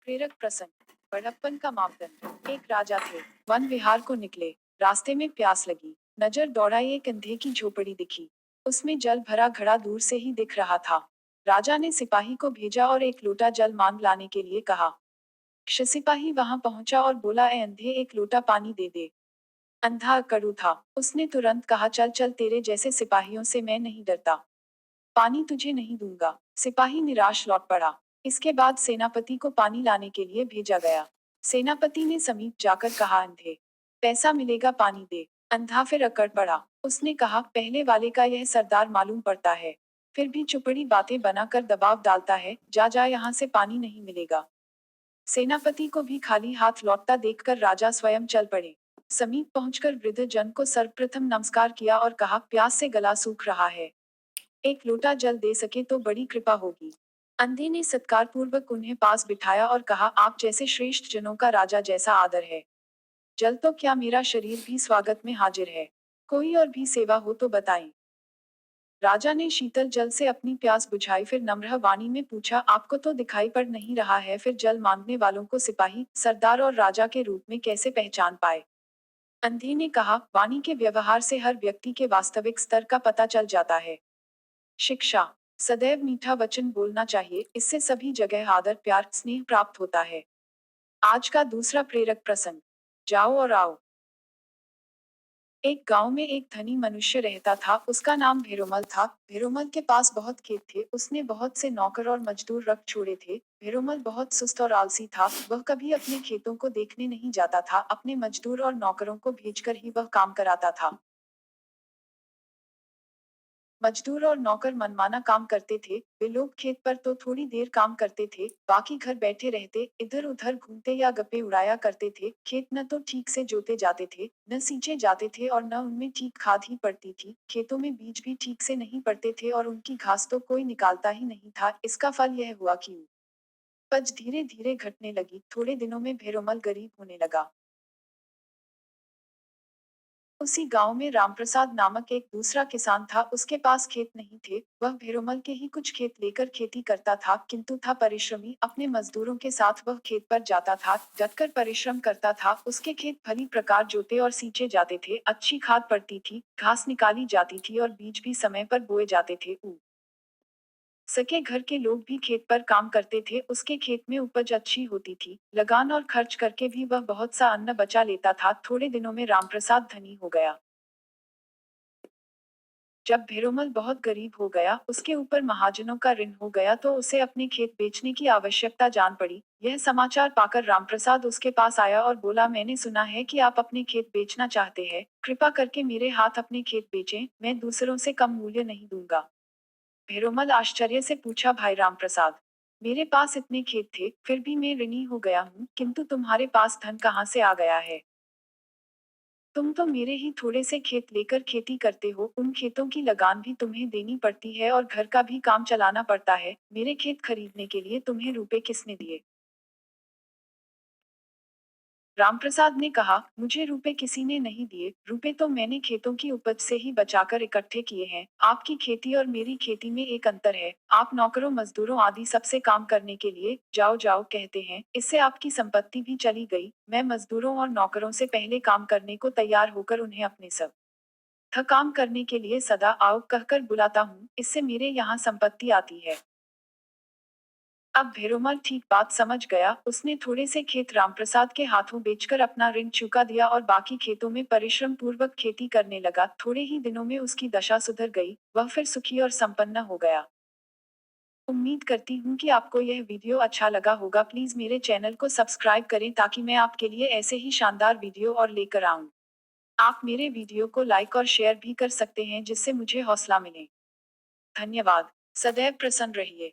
प्रेरक प्रसंग। बड़प्पन का मापदंड। एक राजा थे, वन विहार को निकले। रास्ते में प्यास लगी, नजर दौड़ाई, एक अंधे की झोपड़ी दिखी। उसमें जल भरा घड़ा दूर से ही दिख रहा था। राजा ने सिपाही को भेजा और एक लोटा जल मांग लाने के लिए कहा। सिपाही वहां पहुंचा और बोला, ए अंधे, एक लोटा पानी दे दे। अंधा अकड़ू था, उसने तुरंत कहा, चल चल, तेरे जैसे सिपाहियों से मैं नहीं डरता, पानी तुझे नहीं दूंगा। सिपाही निराश लौट पड़ा। इसके बाद सेनापति को पानी लाने के लिए भेजा गया। सेनापति ने समीप जाकर कहा, अंधे, पैसा मिलेगा, पानी दे। अंधा फिर अकड़ पड़ा। उसने कहा, पहले वाले का यह सरदार मालूम पड़ता है, फिर भी चुपड़ी बातें बनाकर दबाव डालता है, जा जा, यहाँ से पानी नहीं मिलेगा। सेनापति को भी खाली हाथ लौटता देखकर राजा स्वयं चल पड़े। समीप पहुंचकर वृद्ध जन को सर्वप्रथम नमस्कार किया और कहा, प्यास से गला सूख रहा है, एक लोटा जल दे सके तो बड़ी कृपा होगी। अंधे ने सत्कार पूर्वक उन्हें पास बिठाया और कहा, आप जैसे श्रेष्ठ जनों का राजा जैसा आदर है, जल तो क्या, मेरा शरीर भी स्वागत में हाजिर है। कोई और भी सेवा हो तो बताएं। राजा ने शीतल जल से अपनी प्यास बुझाई, फिर नम्र वाणी में पूछा, आपको तो दिखाई पड़ नहीं रहा है, फिर जल मांगने वालों को सिपाही, सरदार और राजा के रूप में कैसे पहचान पाए? अंधे ने कहा, वाणी के व्यवहार से हर व्यक्ति के वास्तविक स्तर का पता चल जाता है। शिक्षा। सदैव मीठा वचन बोलना चाहिए, इससे सभी जगह आदर, प्यार, स्नेह प्राप्त होता है। आज का दूसरा प्रेरक प्रसंग। जाओ और आओ। एक गांव में एक धनी मनुष्य रहता था, उसका नाम भेरोमल था। भेरोमल के पास बहुत खेत थे, उसने बहुत से नौकर और मजदूर रख छोड़े थे। भेरोमल बहुत सुस्त और आलसी था, वह कभी अपने खेतों को देखने नहीं जाता था, अपने मजदूर और नौकरों को भेजकर ही वह काम कराता था। मजदूर और नौकर मनमाना काम करते थे, वे लोग खेत पर तो थोड़ी देर काम करते थे, बाकी घर बैठे रहते, इधर उधर घूमते या गप्पे उड़ाया करते थे। खेत न तो ठीक से जोते जाते थे, न सींचे जाते थे और न उनमें ठीक खाद ही पड़ती थी। खेतों में बीज भी ठीक से नहीं पड़ते थे और उनकी घास तो कोई निकालता ही नहीं था। इसका फल यह हुआ कि उपज धीरे धीरे घटने लगी। थोड़े दिनों में भेरोमल गरीब होने लगा। उसी गांव में रामप्रसाद नामक एक दूसरा किसान था, उसके पास खेत नहीं थे। वह भेरोमल के ही कुछ खेत लेकर खेती करता था, किंतु था परिश्रमी। अपने मजदूरों के साथ वह खेत पर जाता था, डटकर परिश्रम करता था। उसके खेत भली प्रकार जोते और सींचे जाते थे, अच्छी खाद पड़ती थी, घास निकाली जाती थी और बीज भी समय पर बोए जाते थे। सके घर के लोग भी खेत पर काम करते थे, उसके खेत में उपज अच्छी होती थी। लगान और खर्च करके भी वह बहुत सा अन्न बचा लेता था। थोड़े दिनों में रामप्रसाद धनी हो गया। जब भेरोमल बहुत गरीब हो गया, उसके ऊपर महाजनों का ऋण हो गया, तो उसे अपने खेत बेचने की आवश्यकता जान पड़ी। यह समाचार पाकर रामप्रसाद उसके पास आया और बोला, मैंने सुना है कि आप अपने खेत बेचना चाहते हैं, कृपा करके मेरे हाथ अपने खेत बेचें, मैं दूसरों से कम मूल्य नहीं दूंगा। भेरोमल आश्चर्य से पूछा, भाई रामप्रसाद, मेरे पास इतने खेत थे, फिर भी मैं ऋणी हो गया हूँ, किंतु तुम्हारे पास धन कहाँ से आ गया है? तुम तो मेरे ही थोड़े से खेत लेकर खेती करते हो, उन खेतों की लगान भी तुम्हें देनी पड़ती है और घर का भी काम चलाना पड़ता है। मेरे खेत खरीदने के लिए तुम्हें रुपए किसने दिए? रामप्रसाद ने कहा, मुझे रुपए किसी ने नहीं दिए, रुपए तो मैंने खेतों की उपज से ही बचाकर इकट्ठे किए हैं। आपकी खेती और मेरी खेती में एक अंतर है, आप नौकरों मजदूरों आदि सबसे काम करने के लिए जाओ जाओ कहते हैं, इससे आपकी संपत्ति भी चली गई। मैं मजदूरों और नौकरों से पहले काम करने को तैयार होकर उन्हें अपने सब काम करने के लिए सदा आओ कहकर बुलाता हूँ, इससे मेरे यहाँ संपत्ति आती है। अब भेरोमल ठीक बात समझ गया, उसने थोड़े से खेत रामप्रसाद के हाथों बेचकर अपना ऋण चुका दिया और बाकी खेतों में परिश्रम पूर्वक खेती करने लगा। थोड़े ही दिनों में उसकी दशा सुधर गई, वह फिर सुखी और संपन्न हो गया। उम्मीद करती हूँ कि आपको यह वीडियो अच्छा लगा होगा। प्लीज मेरे चैनल को सब्सक्राइब करें ताकि मैं आपके लिए ऐसे ही शानदार वीडियो और लेकर आऊँ। आप मेरे वीडियो को लाइक और शेयर भी कर सकते हैं, जिससे मुझे हौसला मिले। धन्यवाद। सदैव प्रसन्न रहिए।